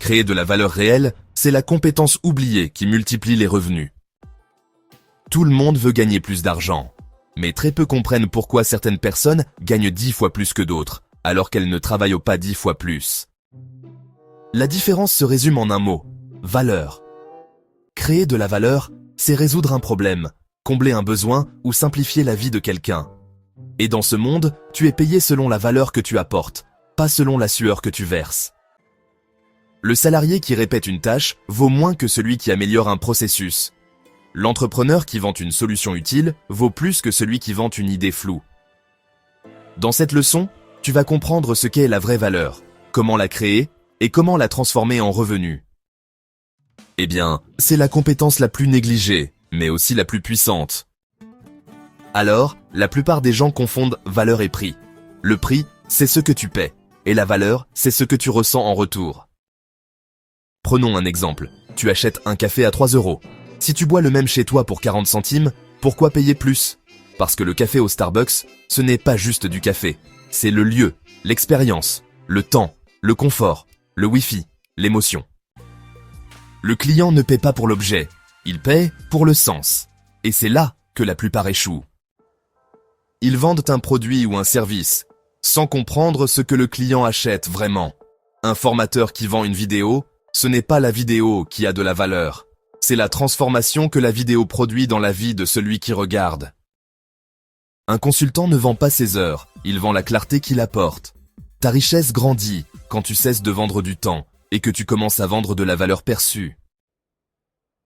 Créer de la valeur réelle, c'est la compétence oubliée qui multiplie les revenus. Tout le monde veut gagner plus d'argent, mais très peu comprennent pourquoi certaines personnes gagnent 10 fois plus que d'autres, alors qu'elles ne travaillent pas 10 fois plus. La différence se résume en un mot, valeur. Créer de la valeur, c'est résoudre un problème, combler un besoin ou simplifier la vie de quelqu'un. Et dans ce monde, tu es payé selon la valeur que tu apportes, pas selon la sueur que tu verses. Le salarié qui répète une tâche vaut moins que celui qui améliore un processus. L'entrepreneur qui vend une solution utile vaut plus que celui qui vend une idée floue. Dans cette leçon, tu vas comprendre ce qu'est la vraie valeur, comment la créer et comment la transformer en revenu. Eh bien, c'est la compétence la plus négligée, mais aussi la plus puissante. Alors, la plupart des gens confondent valeur et prix. Le prix, c'est ce que tu paies, et la valeur, c'est ce que tu ressens en retour. Prenons un exemple. Tu achètes un café à 3 €. Si tu bois le même chez toi pour 40 centimes, pourquoi payer plus? Parce que le café au Starbucks, ce n'est pas juste du café. C'est le lieu, l'expérience, le temps, le confort, le Wi-Fi, l'émotion. Le client ne paie pas pour l'objet, il paie pour le sens. Et c'est là que la plupart échouent. Ils vendent un produit ou un service, sans comprendre ce que le client achète vraiment. Un formateur qui vend une vidéo, ce n'est pas la vidéo qui a de la valeur. C'est la transformation que la vidéo produit dans la vie de celui qui regarde. Un consultant ne vend pas ses heures, il vend la clarté qu'il apporte. Ta richesse grandit quand tu cesses de vendre du temps et que tu commences à vendre de la valeur perçue.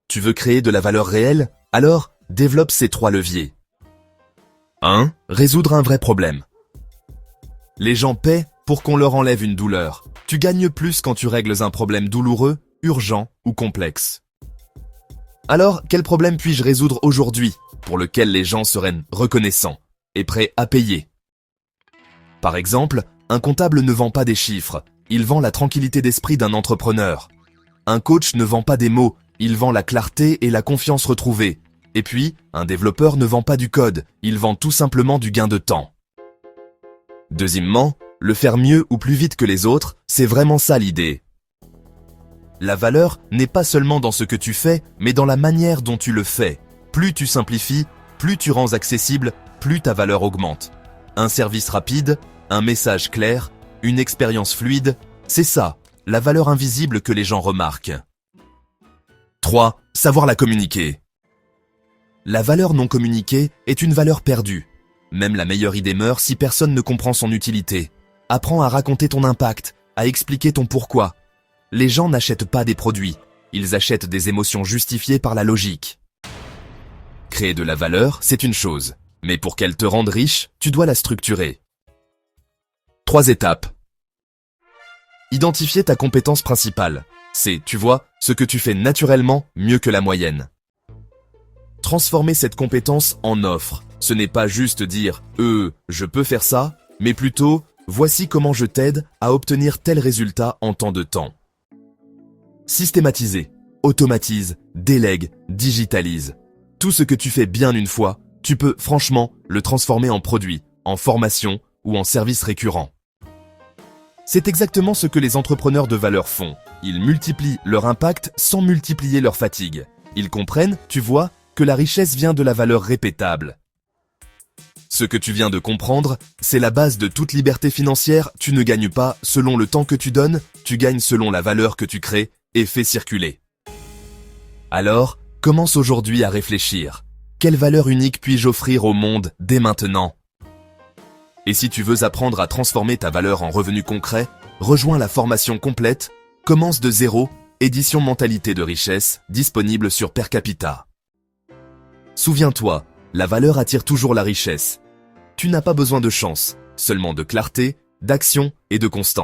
Tu veux créer de la valeur réelle? Alors, développe ces 3 leviers. 1. Résoudre un vrai problème. Les gens paient pour qu'on leur enlève une douleur. Tu gagnes plus quand tu règles un problème douloureux, urgent ou complexe. Alors, quel problème puis-je résoudre aujourd'hui, pour lequel les gens seraient reconnaissants et prêts à payer? Par exemple, un comptable ne vend pas des chiffres, il vend la tranquillité d'esprit d'un entrepreneur. Un coach ne vend pas des mots, il vend la clarté et la confiance retrouvée. Et puis, un développeur ne vend pas du code, il vend tout simplement du gain de temps. Deuxièmement, le faire mieux ou plus vite que les autres, c'est vraiment ça l'idée. La valeur n'est pas seulement dans ce que tu fais, mais dans la manière dont tu le fais. Plus tu simplifies, plus tu rends accessible, plus ta valeur augmente. Un service rapide, un message clair, une expérience fluide, c'est ça, la valeur invisible que les gens remarquent. 3. Savoir la communiquer. La valeur non communiquée est une valeur perdue. Même la meilleure idée meurt si personne ne comprend son utilité. Apprends à raconter ton impact, à expliquer ton pourquoi. Les gens n'achètent pas des produits, ils achètent des émotions justifiées par la logique. Créer de la valeur, c'est une chose, mais pour qu'elle te rende riche, tu dois la structurer. 3 étapes. Identifier ta compétence principale. C'est, tu vois, ce que tu fais naturellement mieux que la moyenne. Transformer cette compétence en offre. Ce n'est pas juste dire « je peux faire ça », mais plutôt « voici comment je t'aide à obtenir tel résultat en tant de temps ». Systématiser, automatise, délègue, digitalise. Tout ce que tu fais bien une fois, tu peux franchement le transformer en produit, en formation ou en service récurrent. C'est exactement ce que les entrepreneurs de valeur font. Ils multiplient leur impact sans multiplier leur fatigue. Ils comprennent, tu vois, que la richesse vient de la valeur répétable. Ce que tu viens de comprendre, c'est la base de toute liberté financière. Tu ne gagnes pas selon le temps que tu donnes, tu gagnes selon la valeur que tu crées et fais circuler. Alors, commence aujourd'hui à réfléchir. Quelle valeur unique puis-je offrir au monde dès maintenant? Et si tu veux apprendre à transformer ta valeur en revenu concret, rejoins la formation complète « Commence de zéro », édition Mentalité de richesse, disponible sur Per Capita. Souviens-toi, la valeur attire toujours la richesse. Tu n'as pas besoin de chance, seulement de clarté, d'action et de constance.